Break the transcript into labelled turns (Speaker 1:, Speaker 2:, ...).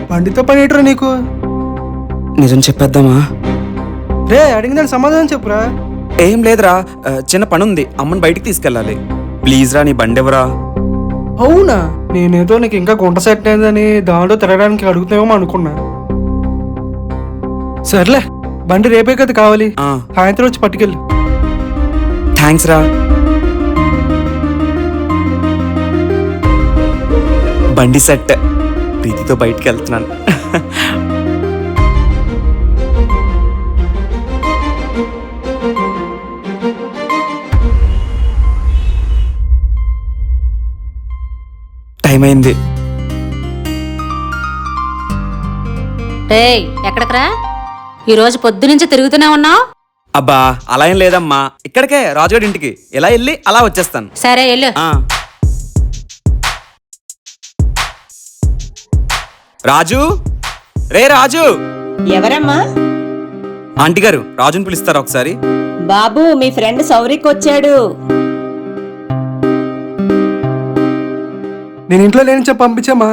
Speaker 1: బండితో పని ఏంట్రా నీకు?
Speaker 2: నిజం చెప్పేద్దామా?
Speaker 1: రే అడిగిన దానికి సమాధానం చెప్పురా.
Speaker 2: ఏం లేదురా, చిన్న పని ఉంది, అమ్మని బయటికి తీసుకెళ్ళాలి. ప్లీజ్ రా, నీ బండి ఎవరా?
Speaker 1: అవునా? నేనేదో నీకు ఇంకా గుంట సెట్ అయిందని దాంట్లో తిరగడానికి అడుగుతామేమో అనుకున్నా. సర్లే, బండి రేపే కదా కావాలి, సాయంత్రం వచ్చి పట్టుకెళ్ళి.
Speaker 2: థ్యాంక్స్ రా. బండి సెట్, ప్రీతితో బయటికి వెళ్తున్నాను. టైం అయింది.
Speaker 3: రేయ్ ఎక్కడికరా? ఈరోజు పొద్దు నుంచి తిరుగుతూనే ఉన్నావు.
Speaker 2: అబ్బా అలా ఏం లేదమ్మా, ఇక్కడికే రాజుగారి ఇంటికి ఎలా వెళ్ళి అలా వచ్చేస్తాను.
Speaker 3: సరే వెళ్ళు.
Speaker 2: రాజు, రే రాజు.
Speaker 4: ఎవరమ్మా?
Speaker 2: ఆంటీ గారు, రాజుని పిలుస్తారా ఒకసారి?
Speaker 4: బాబు, మీ ఫ్రెండ్ సౌరిక్ వచ్చాడు.
Speaker 1: నేను ఇంట్లో లేని చెప్పి పంపించామా.